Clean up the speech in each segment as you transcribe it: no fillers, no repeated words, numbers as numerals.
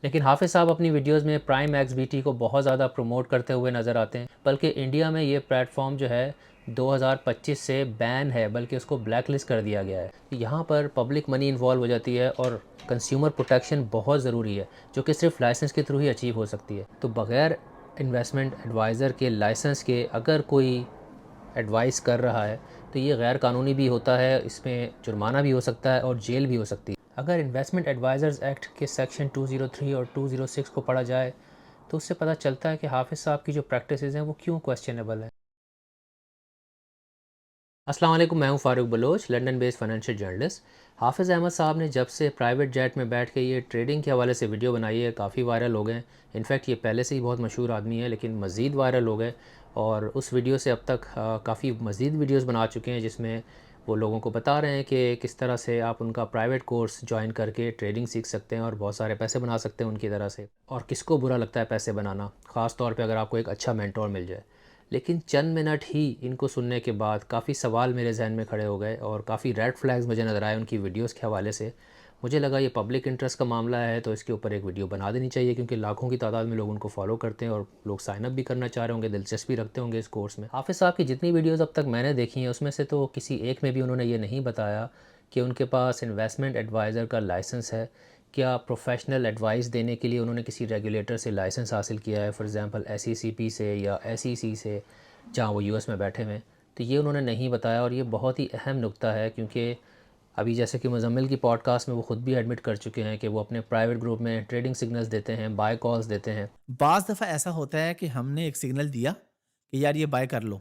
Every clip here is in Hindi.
लेकिन हाफिज़ साहब अपनी वीडियोस में प्राइम एक्सबीटी को बहुत ज़्यादा प्रमोट करते हुए नज़र आते हैं। बल्कि इंडिया में ये प्लेटफॉर्म जो है 2025 से बैन है, बल्कि उसको ब्लैक लिस्ट कर दिया गया है। यहाँ पर पब्लिक मनी इन्वॉल्व हो जाती है और कंज्यूमर प्रोटेक्शन बहुत ज़रूरी है, जो कि सिर्फ लाइसेंस के थ्रू ही अचीव हो सकती है। तो बग़ैर इन्वेस्टमेंट एडवाइज़र के लाइसेंस के अगर कोई एडवाइस कर रहा है तो ये गैर कानूनी भी होता है, इसमें जुर्माना भी हो सकता है और जेल भी हो सकती है। अगर इन्वेस्टमेंट एडवाइज़र्स एक्ट के सेक्शन 203 और 206 को पढ़ा जाए तो उससे पता चलता है कि हाफिज़ साहब की जो प्रैक्टिसेस हैं वो क्यों क्वेश्चनेबल है। अस्सलाम वालेकुम, मैं हूं Farooq Baloch, London based financial journalist. Hafiz Ahmed साहब ने जब से प्राइवेट जेट में बैठ के ये ट्रेडिंग के हवाले से वीडियो बनाई है, काफ़ी वायरल हो गए। इनफैक्ट ये पहले से ही बहुत मशहूर आदमी है, लेकिन मज़ीद वायरल हो गए। और उस वीडियो से अब तक काफ़ी मज़ीद वीडियोस बना चुके हैं, जिसमें वो लोगों को बता रहे हैं कि किस तरह से आप उनका प्राइवेट कोर्स ज्वाइन करके ट्रेडिंग सीख सकते हैं और बहुत सारे पैसे बना सकते हैं उनकी तरह से। और किसको बुरा लगता है पैसे बनाना, ख़ास तौर पे अगर आपको एक अच्छा मेंटोर मिल जाए। लेकिन चंद मिनट ही इनको सुनने के बाद काफ़ी सवाल मेरे जहन में खड़े हो गए और काफ़ी रेड फ्लैग्स मुझे नज़र आए उनकी वीडियोस के हवाले से। मुझे लगा ये पब्लिक इंटरेस्ट का मामला है, तो इसके ऊपर एक वीडियो बना देनी चाहिए, क्योंकि लाखों की तादाद में लोग उनको फॉलो करते हैं और लोग साइन अप भी करना चाह रहे होंगे, दिलचस्पी रखते होंगे इस कोर्स में। हाफिज़ साहब की जितनी वीडियोज़ अब तक मैंने देखी हैं उसमें से तो किसी एक में भी उन्होंने ये नहीं बताया कि उनके पास इन्वेस्टमेंट एडवाइज़र का लाइसेंस है। क्या प्रोफेशनल एडवाइस देने के लिए उन्होंने किसी रेगुलेटर से लाइसेंस हासिल किया है, फॉर एग्ज़ाम्पल एसईसीपी से या एसईसी से, जहाँ वो यूएस में बैठे हुए हैं। तो ये उन्होंने नहीं बताया और ये बहुत ही अहम नुक्ता है, क्योंकि अभी जैसे कि मुज़म्मिल की पॉडकास्ट में वो ख़ुद भी एडमिट कर चुके हैं कि वो अपने प्राइवेट ग्रुप में ट्रेडिंग सिग्नल्स देते हैं, बाय कॉल्स देते हैं। बाज़ दफ़ा ऐसा होता है कि हमने एक सिग्नल दिया कि यार ये बाय कर लो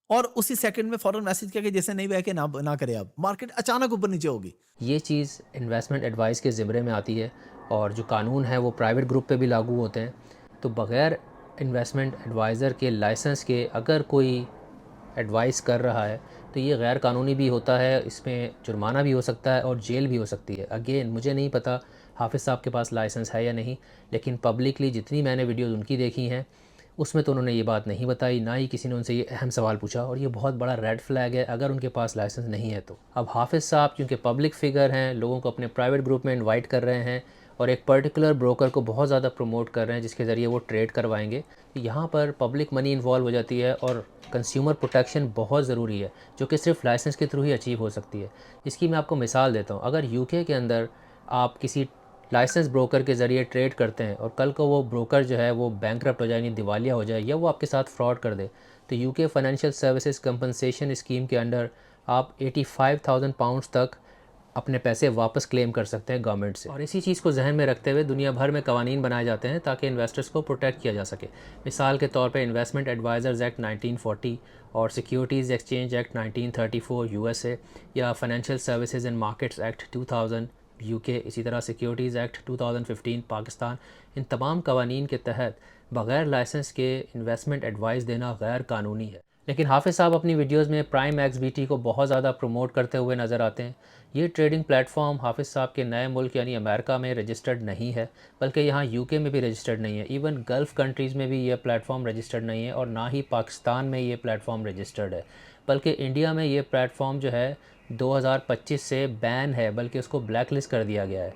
और उसी सेकंड में फ़ौरन मैसेज किया कि जैसे नहीं बाय के ना करें, अब मार्केट अचानक ऊपर नीचे होगी। ये चीज़ इन्वेस्टमेंट एडवाइस के ज़िम्मे में आती है और जो कानून है वो प्राइवेट ग्रुप पे भी लागू होते हैं। तो बग़ैर इन्वेस्टमेंट एडवाइज़र के लाइसेंस के अगर कोई एडवाइस कर रहा है तो ये गैर कानूनी भी होता है, इसमें जुर्माना भी हो सकता है और जेल भी हो सकती है। अगेन मुझे नहीं पता हाफिज़ साहब के पास लाइसेंस है या नहीं, लेकिन पब्लिकली जितनी मैंने वीडियोज़ उनकी देखी हैं उसमें तो उन्होंने ये बात नहीं बताई, ना ही किसी ने उनसे ये अहम सवाल पूछा, और ये बहुत बड़ा रेड फ्लैग है अगर उनके पास लाइसेंस नहीं है तो। अब हाफिज़ साहब क्योंकि पब्लिक फ़िगर हैं, लोगों को अपने प्राइवेट ग्रुप में इनवाइट कर रहे हैं और एक पर्टिकुलर ब्रोकर को बहुत ज़्यादा प्रमोट कर रहे हैं जिसके ज़रिए वो ट्रेड करवाएंगे, तो यहाँ पर पब्लिक मनी इन्वॉल्व हो जाती है और कंज्यूमर प्रोटेक्शन बहुत ज़रूरी है, जो कि सिर्फ लाइसेंस के थ्रू ही अचीव हो सकती है। इसकी मैं आपको मिसाल देता हूँ। अगर यूके के अंदर आप किसी लाइसेंस ब्रोकर के ज़रिए ट्रेड करते हैं और कल को वो ब्रोकर जो है वो बैंकरप्ट हो जाए, यानी दिवालिया हो जाए, या वो आपके साथ फ्रॉड कर दे, तो UK financial services compensation scheme के अंडर आप 85,000 पाउंड्स तक अपने पैसे वापस क्लेम कर सकते हैं गवर्नमेंट से। और इसी चीज़ को जहन में रखते हुए दुनिया भर में कवानीन बनाए जाते हैं ताकि इन्वेस्टर्स को प्रोटेक्ट किया जा सके। मिसाल के तौर पे इन्वेस्टमेंट एडवाइज़र्स एक्ट 1940 और सिक्योरिटीज़ एक्सचेंज एक्ट 1934 यूएसए, या financial services and markets act 2000 UK, इसी तरह सिक्योरिटीज़ एक्ट 2015 पाकिस्तान। इन तमाम कवानीन के तहत बग़ैर लाइसेंस के इन्वेस्टमेंट एडवाइस देना गैर कानूनी है। लेकिन हाफिज़ साहब अपनी वीडियोस में प्राइम एक्सबीटी को बहुत ज़्यादा प्रमोट करते हुए नज़र आते हैं। ये ट्रेडिंग प्लेटफॉर्म हाफिज़ साहब के नए मुल्क यानी अमेरिका में रजिस्टर्ड नहीं है, बल्कि यहाँ यूके में भी रजिस्टर्ड नहीं है। इवन गल्फ़ कंट्रीज़ में भी ये प्लेटफॉर्म रजिस्टर्ड नहीं है और ना ही पाकिस्तान में ये प्लेटफॉर्म रजिस्टर्ड है। बल्कि इंडिया में ये प्लेटफॉर्म जो है 2025 से बैन है, बल्कि उसको ब्लैक लिस्ट कर दिया गया है।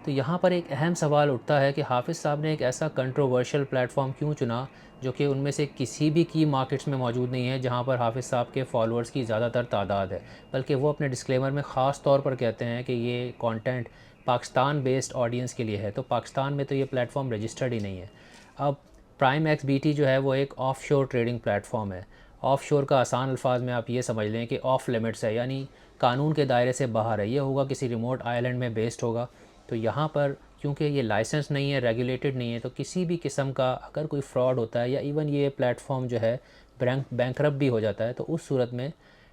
तो यहाँ पर एक अहम सवाल उठता है कि हाफिज़ साहब ने एक ऐसा कंट्रोवर्शियल प्लेटफॉर्म क्यों चुना जो कि उनमें से किसी भी की मार्केट्स में मौजूद नहीं है, जहाँ पर हाफिज़ साहब के फॉलोअर्स की ज़्यादातर तादाद है। बल्कि वो अपने डिस्क्लेमर में ख़ास तौर पर कहते हैं कि ये कंटेंट पाकिस्तान बेस्ड ऑडियंस के लिए है, तो पाकिस्तान में तो ये प्लेटफॉर्म रजिस्टर्ड ही नहीं है। अब प्राइम एक्सबीटी जो है वो एक ऑफशोर ट्रेडिंग प्लेटफॉर्म है। ऑफशोर का आसान अल्फाज में आप ये समझ लें कि ऑफ लिमिट्स है, यानी कानून के दायरे से बाहर है। ये होगा किसी रिमोट आइलैंड में बेस्ड होगा। तो यहाँ पर क्योंकि ये लाइसेंस नहीं है, रेगुलेटेड नहीं है, तो किसी भी किस्म का अगर कोई फ्रॉड होता है या इवन ये प्लेटफॉर्म जो है बैंकरप्ट भी हो जाता है, तो उस सूरत में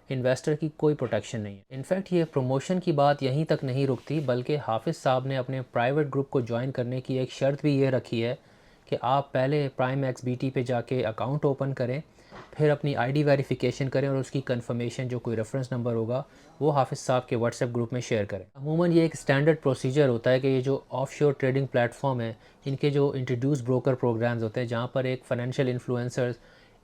इन्वेस्टर की कोई प्रोटेक्शन नहीं है। इनफैक्ट ये प्रमोशन की बात यहीं तक नहीं रुकती, बल्कि हाफिज़ साहब ने अपने प्राइवेट ग्रुप को ज्वाइन करने की एक शर्त भी ये रखी है कि आप पहले प्राइम एक्सबीटी पे जाके अकाउंट ओपन करें, फिर अपनी आईडी वेरिफिकेशन करें और उसकी कंफर्मेशन जो कोई रेफरेंस नंबर होगा वो हाफिज़ साहब के व्हाट्सएप ग्रुप में शेयर करें। अमूमन ये एक स्टैंडर्ड प्रोसीजर होता है कि ये जो ऑफशोर ट्रेडिंग प्लेटफॉर्म है, इनके जो इंट्रोड्यूस ब्रोकर प्रोग्राम्स होते हैं, जहाँ पर एक फाइनेंशियल इन्फ्लुएंसर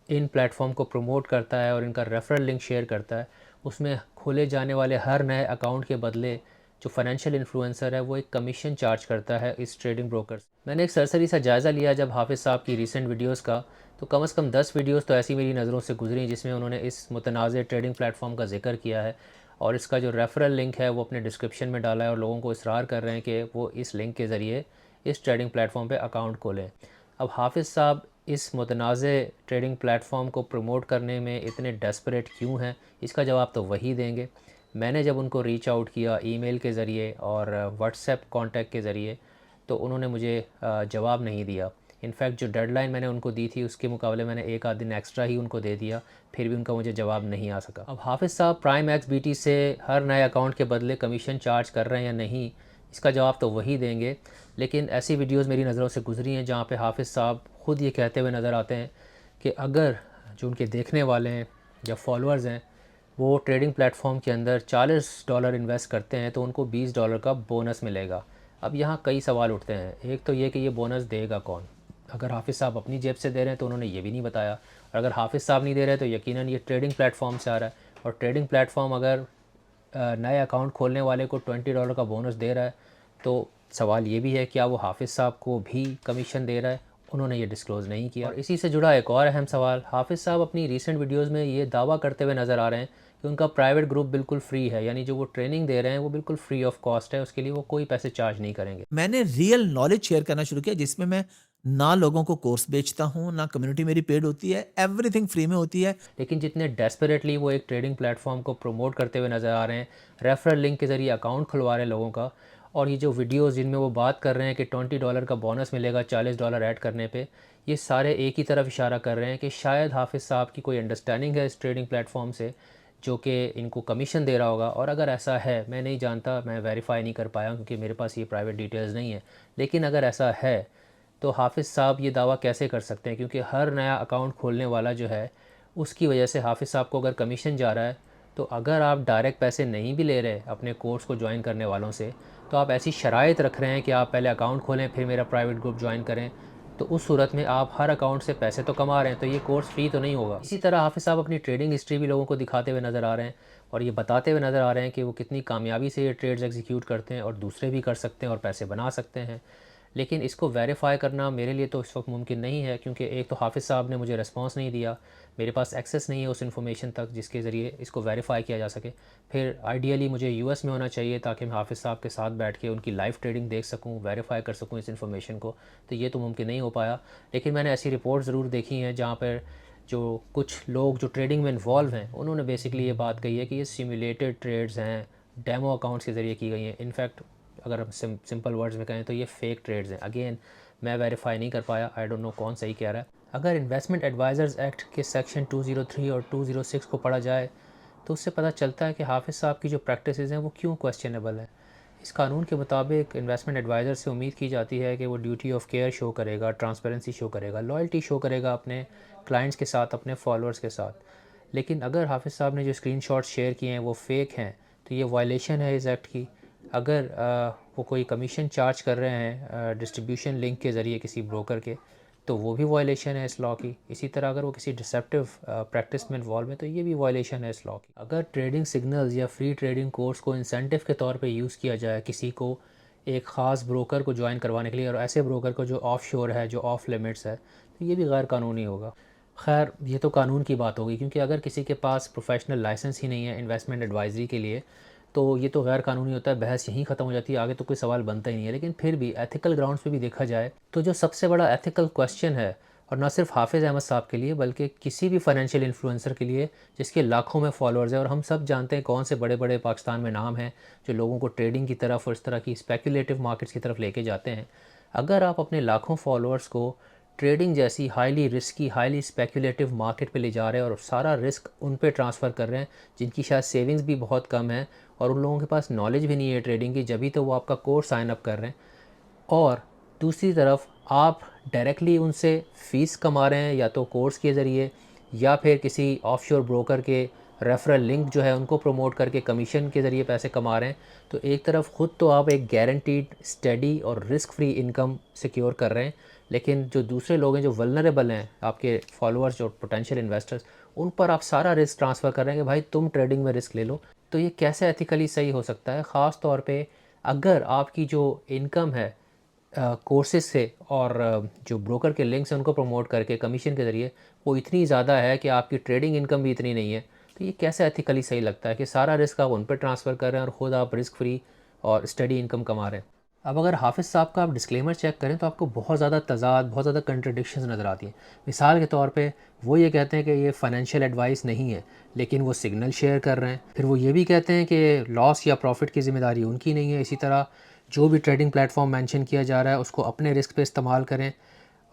इन प्लेटफॉर्म को प्रमोट करता है और इनका रेफरल लिंक शेयर करता है, उसमें खोले जाने वाले हर नए अकाउंट के बदले जो फाइनेंशियल इन्फ्लुएंसर है वो एक कमीशन चार्ज करता है इस ट्रेडिंग ब्रोकर। मैंने एक सरसरी सा जायज़ा लिया जब हाफिज़ साहब की रीसेंट वीडियोस का, तो कम से कम 10 वीडियोस तो ऐसी मेरी नज़रों से गुजरी जिसमें उन्होंने इस मुतनाज़ ट्रेडिंग प्लेटफॉर्म का जिक्र किया है और इसका जो रेफरल लिंक है वो अपने डिस्क्रिप्शन में डाला है और लोगों को इसरार कर रहे हैं कि वो इस लिंक के ज़रिए इस ट्रेडिंग प्लेटफॉर्म पे अकाउंट खोलें। अब हाफिज़ साहब इस मुतनाज़ ट्रेडिंग प्लेटफॉर्म को प्रमोट करने में इतने डेस्परेट क्यों हैं, इसका जवाब तो वही देंगे। मैंने जब उनको रीच आउट किया ईमेल के ज़रिए और व्हाट्सएप कांटेक्ट के ज़रिए, तो उन्होंने मुझे जवाब नहीं दिया। इनफैक्ट जो डेडलाइन मैंने उनको दी थी उसके मुकाबले मैंने एक आध दिन एक्स्ट्रा ही उनको दे दिया, फिर भी उनका मुझे जवाब नहीं आ सका। अब हाफिज़ साहब प्राइम एक्स बीटी से हर नए अकाउंट के बदले कमीशन चार्ज कर रहे हैं या नहीं, इसका जवाब तो वही देंगे। लेकिन ऐसी वीडियोज़ मेरी नज़रों से गुजरी हैं जहाँ पर हाफिज़ साहब ख़ुद ये कहते हुए नज़र आते हैं कि अगर जो उनके देखने वाले हैं या फॉलोअर्स हैं वो ट्रेडिंग प्लेटफॉर्म के अंदर $40 इन्वेस्ट करते हैं तो उनको $20 का बोनस मिलेगा। अब यहाँ कई सवाल उठते हैं। एक तो ये कि ये बोनस देगा कौन? अगर हाफिज़ साहब अपनी जेब से दे रहे हैं तो उन्होंने ये भी नहीं बताया, और अगर हाफिज़ साहब नहीं दे रहे तो यकीनन ये ट्रेडिंग प्लेटफॉर्म से आ रहा है। और ट्रेडिंग प्लेटफॉर्म अगर नए अकाउंट खोलने वाले को $20 का बोनस दे रहा है तो सवाल ये भी है क्या वो हाफिज़ साहब को भी कमीशन दे रहा है? उन्होंने ये डिस्क्लोज़ नहीं किया। और इसी से जुड़ा एक और अहम सवाल, हाफिज़ साहब अपनी रीसेंट वीडियोस में ये दावा करते हुए नज़र आ रहे हैं कि उनका प्राइवेट ग्रुप बिल्कुल फ्री है, यानी जो वो ट्रेनिंग दे रहे हैं वो बिल्कुल फ्री ऑफ कॉस्ट है, उसके लिए वो कोई पैसे चार्ज नहीं करेंगे। मैंने रियल नॉलेज शेयर करना शुरू किया जिसमें मैं ना लोगों को कोर्स बेचता हूँ, ना कम्युनिटी मेरी पेड होती है, एवरीथिंग फ्री में होती है। लेकिन जितने डेस्परेटली वो एक ट्रेडिंग प्लेटफॉर्म को प्रमोट करते हुए नज़र आ रहे हैं, रेफरल लिंक के ज़रिए अकाउंट खुलवा रहे हैं लोगों का, और ये जो वीडियोस जिनमें वो बात कर रहे हैं कि $20 का बोनस मिलेगा $40 ऐड करने पे, ये सारे एक ही तरफ इशारा कर रहे हैं कि शायद हाफिज़ साहब की कोई अंडरस्टैंडिंग है इस ट्रेडिंग प्लेटफॉर्म से जो कि इनको कमीशन दे रहा होगा। और अगर ऐसा है, मैं नहीं जानता, मैं वेरीफाई नहीं कर पाया क्योंकि मेरे पास ये प्राइवेट डिटेल्स नहीं है, लेकिन अगर ऐसा है तो हाफिज़ साहब ये दावा कैसे कर सकते हैं? क्योंकि हर नया अकाउंट खोलने वाला जो है उसकी वजह से हाफिज़ साहब को अगर कमीशन जा रहा है, तो अगर आप डायरेक्ट पैसे नहीं भी ले रहे अपने कोर्स को ज्वाइन करने वालों से, तो आप ऐसी शराइत रख रहे हैं कि आप पहले अकाउंट खोलें फिर मेरा प्राइवेट ग्रुप ज्वाइन करें, तो उस सूरत में आप हर अकाउंट से पैसे तो कमा रहे हैं, तो ये कोर्स फ्री तो नहीं होगा। इसी तरह हाफिज़ साहब अपनी ट्रेडिंग हिस्ट्री भी लोगों को दिखाते हुए नज़र आ रहे हैं और ये बताते हुए नज़र आ रहे हैं कि वो कितनी कामयाबी से ये ट्रेड्स एग्जीक्यूट करते हैं और दूसरे भी कर सकते हैं और पैसे बना सकते हैं। लेकिन इसको वेरीफ़ाई करना मेरे लिए तो इस वक्त मुमकिन नहीं है, क्योंकि एक तो हाफिज़ साहब ने मुझे रिस्पांस नहीं दिया, मेरे पास एक्सेस नहीं है उस इन्फॉर्मेशन तक जिसके ज़रिए इसको वेरीफ़ाई किया जा सके। फिर आइडियली मुझे यूएस में होना चाहिए ताकि मैं हाफिज़ साहब के साथ बैठ के उनकी लाइव ट्रेडिंग देख सकूं, वेरीफ़ाई कर सकूं इस इन्फॉर्मेशन को, तो ये तो मुमकिन नहीं हो पाया। लेकिन मैंने ऐसी रिपोर्ट ज़रूर देखी हैं जहाँ पर जो कुछ लोग जो ट्रेडिंग में इन्वॉल्व हैं उन्होंने बेसिकली ये बात कही है कि ये सिमुलेटेड ट्रेड्स हैं, डेमो अकाउंट्स के ज़रिए की गई हैं। इनफैक्ट अगर हम सिंपल वर्ड्स में कहें तो ये फ़ेक ट्रेड्स हैं। अगेन मैं वेरीफाई नहीं कर पाया, आई डोंट नो कौन सही कह रहा है। अगर इन्वेस्टमेंट एडवाइज़र्स एक्ट के सेक्शन 203 और 206 को पढ़ा जाए तो उससे पता चलता है कि हाफिज़ साहब की जो प्रैक्टिसेस हैं वो क्यों क्वेश्चनेबल है। इस कानून के मुताबिक इन्वेस्टमेंट एडवाइज़र से उम्मीद की जाती है कि वो ड्यूटी ऑफ केयर शो करेगा, ट्रांसपेरेंसी शो करेगा, लॉयल्टी शो करेगा अपने क्लाइंट्स के साथ, अपने फॉलोअर्स के साथ। लेकिन अगर हाफिज़ साहब ने जो स्क्रीनशॉट शेयर किए हैं वो फ़ेक हैं तो ये वायलेशन है इस एक्ट की। अगर वो कोई कमीशन चार्ज कर रहे हैं डिस्ट्रीब्यूशन लिंक के ज़रिए किसी ब्रोकर के, तो वो भी वायलेशन है इस लॉ की। इसी तरह अगर वो किसी डिसेप्टिव प्रैक्टिस में इन्वॉल्व है तो ये भी वायलेशन है इस लॉ की। अगर ट्रेडिंग सिग्नल्स या फ्री ट्रेडिंग कोर्स को इंसेंटिव के तौर पे यूज़ किया जाए किसी को एक ख़ास ब्रोकर को ज्वाइन करवाने के लिए, और ऐसे ब्रोकर को जो ऑफ शोर है, जो ऑफ लिमिट्स है, तो ये भी गैर कानूनी होगा। खैर ये तो कानून की बात होगी, क्योंकि अगर किसी के पास प्रोफेशनल लाइसेंस ही नहीं है इन्वेस्टमेंट एडवाइजरी के लिए तो ये तो गैर कानूनी होता है, बहस यहीं ख़त्म हो जाती है, आगे तो कोई सवाल बनता ही नहीं है। लेकिन फिर भी एथिकल ग्राउंड्स पे भी देखा जाए तो जो सबसे बड़ा एथिकल क्वेश्चन है, और ना सिर्फ हाफिज़ अहमद साहब के लिए बल्कि किसी भी फाइनेंशियल इन्फ्लुएंसर के लिए जिसके लाखों में फॉलोअर्स हैं, और हम सब जानते हैं कौन से बड़े बड़े पाकिस्तान में नाम हैं जो लोगों को ट्रेडिंग की तरफ और इस तरह की स्पेकुलेटिव मार्केट्स की तरफ लेके जाते हैं। अगर आप अपने लाखों फॉलोअर्स को ट्रेडिंग जैसी highly risky, highly speculative market पे ले जा रहे हैं और सारा रिस्क उन पे ट्रांसफ़र कर रहे हैं जिनकी शायद सेविंग्स भी बहुत कम है और उन लोगों के पास नॉलेज भी नहीं है ट्रेडिंग की, जभी तो वो आपका कोर्स साइन अप कर रहे हैं, और दूसरी तरफ आप डायरेक्टली उनसे फ़ीस कमा रहे हैं या तो कोर्स के ज़रिए या फिर किसी ऑफशोर ब्रोकर के रेफरल लिंक जो है उनको प्रमोट करके कमीशन के ज़रिए पैसे कमा रहे हैं। तो एक तरफ ख़ुद तो आप एक गारंटीड, स्टेडी और रिस्क फ्री इनकम सिक्योर कर रहे हैं, लेकिन जो दूसरे लोग हैं जो वल्नरेबल हैं, आपके फॉलोअर्स और पोटेंशियल इन्वेस्टर्स, उन पर आप सारा रिस्क ट्रांसफ़र कर रहे हैं कि भाई तुम ट्रेडिंग में रिस्क ले लो। तो ये कैसे एथिकली सही हो सकता है, ख़ास तौर पे अगर आपकी जो इनकम है कोर्सेज़ से और जो ब्रोकर के लिंक्स हैं उनको प्रमोट करके कमीशन के ज़रिए वो इतनी ज़्यादा है कि आपकी ट्रेडिंग इनकम भी इतनी नहीं है। तो ये कैसे एथिकली सही लगता है कि सारा रिस्क आप उन पे ट्रांसफ़र कर रहे हैं और ख़ुद आप रिस्क फ्री और स्टडी इनकम कमा रहे हैं। अब अगर हाफ़िज़ साहब का आप डिस्क्लेमर चेक करें तो आपको बहुत ज़्यादा तज़ाद, बहुत ज़्यादा कंट्रडिक्शंस नज़र आती हैं। मिसाल के तौर पे वो ये कहते हैं कि ये फ़ाइनेंशियल एडवाइस नहीं है, लेकिन वो सिग्नल शेयर कर रहे हैं। फिर वो ये भी कहते हैं कि लॉस या प्रॉफ़िट की ज़िम्मेदारी उनकी नहीं है। इसी तरह जो भी ट्रेडिंग प्लेटफॉर्म मेंशन किया जा रहा है उसको अपने रिस्क पे इस्तेमाल करें,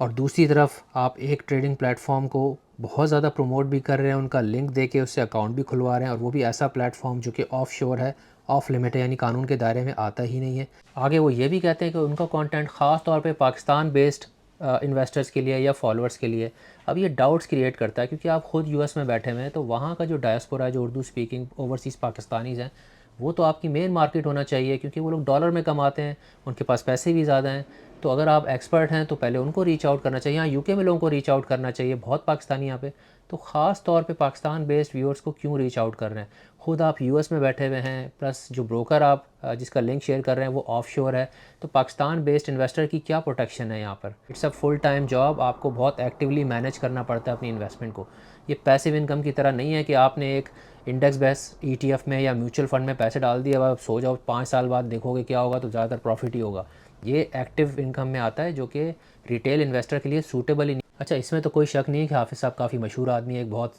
और दूसरी तरफ आप एक ट्रेडिंग प्लेटफॉर्म को बहुत ज़्यादा प्रमोट भी कर रहे हैं, उनका लिंक दे के उससे अकाउंट भी खुलवा रहे हैं, और वो भी ऐसा प्लेटफॉर्म जो कि ऑफ शोर है, ऑफ लिमिट है, यानी कानून के दायरे में आता ही नहीं है। आगे वो ये भी कहते हैं कि उनका कंटेंट ख़ास तौर पे पाकिस्तान बेस्ड इन्वेस्टर्स के लिए या फॉलोअर्स के लिए। अब ये डाउट्स क्रिएट करता है क्योंकि आप ख़ुद यूएस में बैठे हुए हैं, तो वहाँ का जो डायस्पोरा है, जो उर्दू स्पीकिंग ओवरसीज़ पाकिस्तानीज़ हैं, वो तो आपकी मेन मार्केट होना चाहिए क्योंकि वो लोग डॉलर में कमाते हैं, उनके पास पैसे भी ज़्यादा हैं। तो अगर आप एक्सपर्ट हैं तो पहले उनको रीच आउट करना चाहिए। यहाँ यूके में लोगों को रीच आउट करना चाहिए, बहुत पाकिस्तानी यहाँ पे। तो ख़ास तौर पे पाकिस्तान बेस्ड व्यूअर्स को क्यों रीच आउट कर रहे हैं? खुद आप यूएस में बैठे हुए हैं, प्लस जो ब्रोकर आप जिसका लिंक शेयर कर रहे हैं वो ऑफ शोर है। तो पाकिस्तान बेस्ड इन्वेस्टर की क्या प्रोटेक्शन है यहाँ पर? It's a full time job, आपको बहुत एक्टिवली मैनेज करना पड़ता है अपनी इन्वेस्टमेंट को। ये पैसिव इनकम की तरह नहीं है कि आपने एक इंडेक्स बेस्ड ईटीएफ में या म्यूचुअल फंड में पैसे डाल दिए, अब आप सो जाओ, 5 साल बाद देखोगे क्या होगा, तो ज़्यादातर प्रॉफिट ही होगा। ये एक्टिव इनकम में आता है जो कि रिटेल इन्वेस्टर के लिए सूटेबल ही नहीं। अच्छा, इसमें तो कोई शक नहीं है कि हाफिज़ साहब काफ़ी मशहूर आदमी है, एक बहुत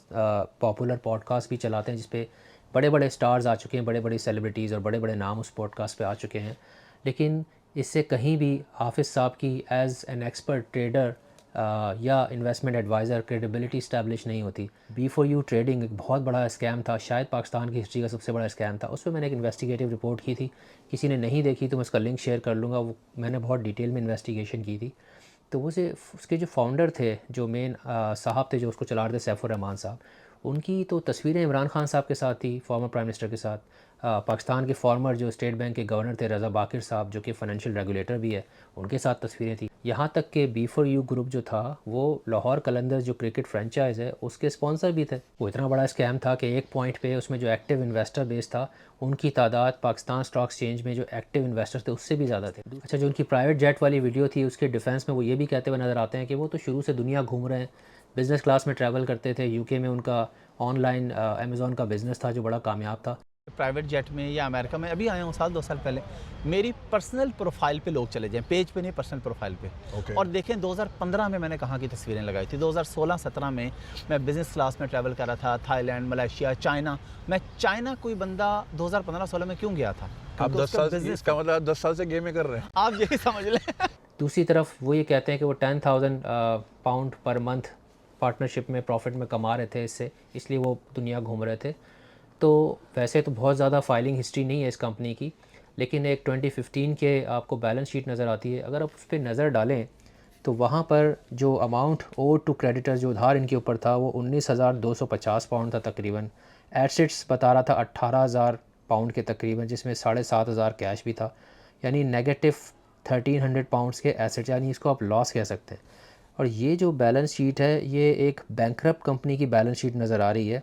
पॉपुलर पॉडकास्ट भी चलाते हैं जिस पे बड़े बड़े स्टार्स आ चुके हैं, बड़े बड़े सेलिब्रिटीज़ और बड़े बड़े नाम उस पॉडकास्ट पे आ चुके हैं। लेकिन इससे कहीं भी हाफिज़ साहब की एज़ एन एक्सपर्ट ट्रेडर या इन्वेस्टमेंट एडवाइज़र क्रेडिबिलिटी इस्टेब्लिश नहीं होती। B4U ट्रेडिंग एक बहुत बड़ा स्कैम था, शायद पाकिस्तान की हिस्ट्री का सबसे बड़ा स्कैम था। उस पर मैंने एक इन्वेस्टिगेटिव रिपोर्ट की थी, किसी ने नहीं देखी तो मैं उसका लिंक शेयर कर लूँगा। वो मैंने बहुत डिटेल में इन्वेस्टिगेशन की थी। तो वो से उसके जो फाउंडर थे, जो मेन साहब थे जो उसको चला रहे थे, सैफुर रहमान साहब, उनकी तो तस्वीरें इमरान खान साहब के साथ थी, फॉर्मर प्राइम मिनिस्टर के साथ। पाकिस्तान के फॉर्मर जो स्टेट बैंक के गवर्नर थे, रज़ा बाकिर साहब, जो कि फाइनेंशियल रेगुलेटर भी है, उनके साथ तस्वीरें थी। यहाँ तक कि B4U ग्रुप जो था वो लाहौर कलंदर्स जो क्रिकेट फ्रेंचाइज़ है उसके स्पॉन्सर भी थे। वो इतना बड़ा स्कैम था कि एक पॉइंट पे उसमें जो एक्टिव इन्वेस्टर बेस था, उनकी तादाद पाकिस्तान स्टॉक एक्सचेंज में जो एक्टिव इन्वेस्टर्स थे उससे भी ज़्यादा थे। अच्छा, जो उनकी प्राइवेट जेट वाली वीडियो थी उसके डिफेंस में वो ये भी कहते हुए नज़र आते हैं कि वो तो शुरू से दुनिया घूम रहे हैं, बिज़नेस क्लास में ट्रैवल करते थे। यूके में उनका ऑनलाइन अमेज़ॉन का बिज़नेस था जो बड़ा कामयाब था। प्राइवेट जेट में या अमेरिका में अभी आया हूँ साल 2 साल पहले। मेरी पर्सनल प्रोफाइल पे लोग चले जाएं, पेज पे नहीं, पर्सनल प्रोफाइल पे। और देखें 2015 में मैंने कहाँ की तस्वीरें लगाई थी। 2016-17 में मैं बिज़नेस क्लास में ट्रैवल कर रहा था, थाईलैंड, मलेशिया, चाइना। मैं चाइना कोई बंदा 2015-16 में क्यों गया था? आप 10 साल, इसका मतलब आप 10 साल से गेम में कर रहे हैं। आप यही समझ लें। दूसरी तरफ वो ये कहते हैं कि वो 10,000 पाउंड पर मंथ पार्टनरशिप में प्रॉफिट में कमा रहे थे इससे, इसलिए वो दुनिया घूम रहे थे। तो वैसे तो बहुत ज़्यादा फाइलिंग हिस्ट्री नहीं है इस कंपनी की, लेकिन एक 2015 के आपको बैलेंस शीट नज़र आती है। अगर आप उस पर नज़र डालें तो वहाँ पर जो अमाउंट ओड टू क्रेडिटर, जो उधार इनके ऊपर था, वो 19,250 पाउंड था तकरीबन। एसेट्स बता रहा था 18,000 पाउंड के तकरीबन, जिसमें 7,500 कैश भी था, यानी नेगेटिव 1,300 पाउंड्स के एसेट्स, यानी इसको आप लॉस कह सकते हैं। और ये जो बैलेंस शीट है ये एक बैंकरप्ट कंपनी की बैलेंस शीट नज़र आ रही है,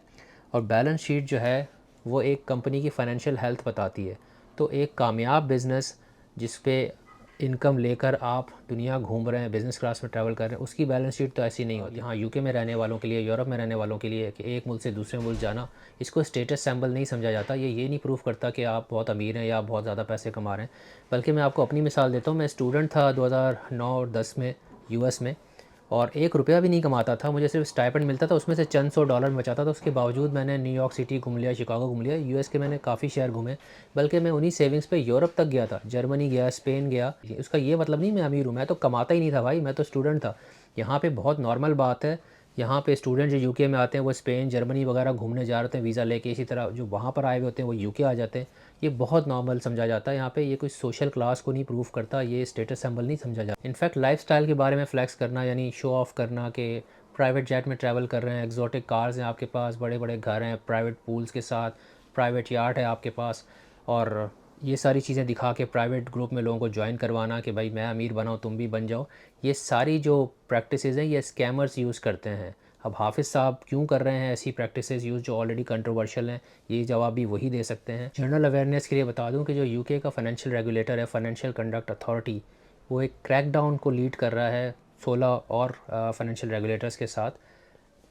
और बैलेंस शीट जो है वो एक कंपनी की फ़ाइनेंशियल हेल्थ बताती है। तो एक कामयाब बिज़नेस जिस पे इनकम लेकर आप दुनिया घूम रहे हैं, बिज़नेस क्लास में ट्रैवल कर रहे हैं, उसकी बैलेंस शीट तो ऐसी नहीं होती। हाँ, यूके में रहने वालों के लिए, यूरोप में रहने वालों के लिए कि एक मुल्क से दूसरे मुल्क जाना, इसको स्टेटस सिंबल नहीं समझा जाता। ये नहीं प्रूफ करता कि आप बहुत अमीर हैं या आप बहुत ज़्यादा पैसे कमा रहे हैं। बल्कि मैं आपको अपनी मिसाल देता हूँ। मैं स्टूडेंट था 2009 और 10 में यूएस में, और 1 रुपया भी नहीं कमाता था, मुझे सिर्फ स्टाइपेंड मिलता था, उसमें से चंद सौ डॉलर में बचाता था। उसके बावजूद मैंने न्यूयॉर्क सिटी घूम लिया, शिकागो घूम लिया, यूएस के मैंने काफ़ी शहर घूमे, बल्कि मैं उन्हीं सेविंग्स पे यूरोप तक गया था, जर्मनी गया, स्पेन गया। उसका ये मतलब नहीं मैं अमीर हूँ, मैं तो कमाता ही नहीं था भाई, मैं तो स्टूडेंट था। यहाँ पे बहुत नॉर्मल बात है, यहाँ पे स्टूडेंट जो यूके में आते हैं वो स्पेन, जर्मनी वगैरह घूमने जा रहे हैं वीज़ा लेके, इसी तरह जो वहाँ पर आए हुए होते हैं वो यूके आ जाते हैं। ये बहुत नॉर्मल समझा जाता है यहाँ पे, ये कोई सोशल क्लास को नहीं प्रूव करता, ये स्टेटस सिंबल नहीं समझा जाता। इनफैक्ट लाइफस्टाइल के बारे में फ्लैक्स करना, यानी शो ऑफ करना कि प्राइवेट जेट में ट्रैवल कर रहे हैं, एक्जॉटिक कार्स हैं आपके पास, बड़े बड़े घर हैं प्राइवेट पूल्स के साथ, प्राइवेट यार्ड है आपके पास, और ये सारी चीज़ें दिखा के प्राइवेट ग्रुप में लोगों को ज्वाइन करवाना कि भाई मैं अमीर बनाऊँ तुम भी बन जाओ, ये सारी जो प्रैक्टिसेस हैं ये स्कैमर्स यूज़ करते हैं अब हाफिज़ साहब क्यों कर रहे हैं ऐसी प्रैक्टिसेस यूज़ जो ऑलरेडी कंट्रोवर्शियल हैं, ये जवाब भी वही दे सकते हैं। जनरल अवेयरनेस के लिए बता दूं कि जो यूके का फाइनेंशियल रेगुलेटर है, फाइनेंशियल कंडक्ट अथॉरिटी, वो एक क्रैकडाउन को लीड कर रहा है 16 और फाइनेंशियल रेगुलेटर्स के साथ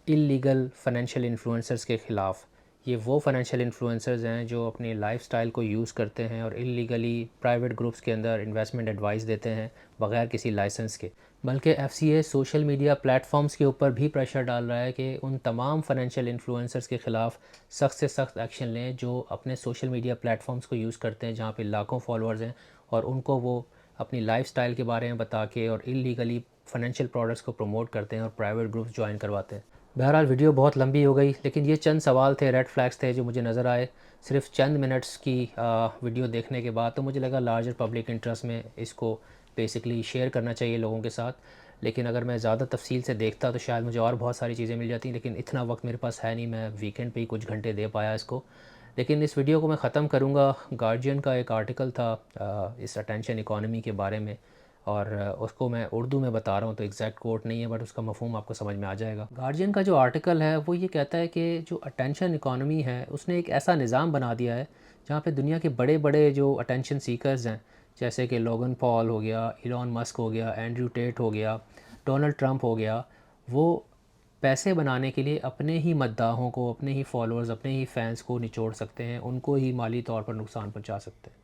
इल्लीगल फाइनेंशियल इन्फ्लुएंसर्स के ख़िलाफ़। ये वो फाइनेंशियल इन्फ्लुएंसर्स हैं जो अपनी लाइफस्टाइल को यूज़ करते हैं और इल्लीगली प्राइवेट ग्रुप्स के अंदर इन्वेस्टमेंट एडवाइस देते हैं बग़ैर किसी लाइसेंस के। बल्कि FCA सोशल मीडिया प्लेटफॉर्म्स के ऊपर भी प्रेशर डाल रहा है कि उन तमाम फाइनेंशियल इन्फ्लुएंसर्स के ख़िलाफ़ सख्त से सख्त एक्शन लें जो अपने सोशल मीडिया प्लेटफॉर्म्स को यूज़ करते हैं जहाँ पे लाखों फॉलोअर्स हैं और उनको वो अपनी लाइफस्टाइल के बारे में बता के और इल्लीगली फाइनेंशियल प्रोडक्ट्स को प्रमोट करते हैं और प्राइवेट ग्रुप्स ज्वाइन करवाते हैं। बहरहाल वीडियो बहुत लंबी हो गई, लेकिन ये चंद सवाल थे, रेड फ्लैग्स थे जो मुझे नज़र आए सिर्फ चंद मिनट्स की वीडियो देखने के बाद। तो मुझे लगा लार्जर पब्लिक इंटरेस्ट में इसको बेसिकली शेयर करना चाहिए लोगों के साथ। लेकिन अगर मैं ज़्यादा तफसील से देखता तो शायद मुझे और बहुत सारी चीज़ें मिल जाती, लेकिन इतना वक्त मेरे पास है नहीं, मैं वीकेंड पे ही कुछ घंटे दे पाया इसको। लेकिन इस वीडियो को मैं ख़त्म करूँगा। गार्जियन का एक आर्टिकल था इस अटेंशन इकॉनमी के बारे में, और उसको मैं उर्दू में बता रहा हूँ तो एग्जैक्ट कोट नहीं है, बट उसका मफहूम आपको समझ में आ जाएगा। गार्जियन का जो आर्टिकल है वो ये कहता है कि जो अटेंशन इकॉनमी है उसने एक ऐसा निज़ाम बना दिया है जहाँ पे दुनिया के बड़े बड़े जो अटेंशन सीकर्स हैं, जैसे कि लोगन पॉल हो गया, इलॉन मस्क हो गया, एंड्रयू टेट हो गया, डोनाल्ड ट्रंप हो गया, वो पैसे बनाने के लिए अपने ही मद्दाहों को, अपने ही फॉलोअर्स, अपने ही फैंस को निचोड़ सकते हैं, उनको ही माली तौर पर नुकसान पहुँचा सकते हैं।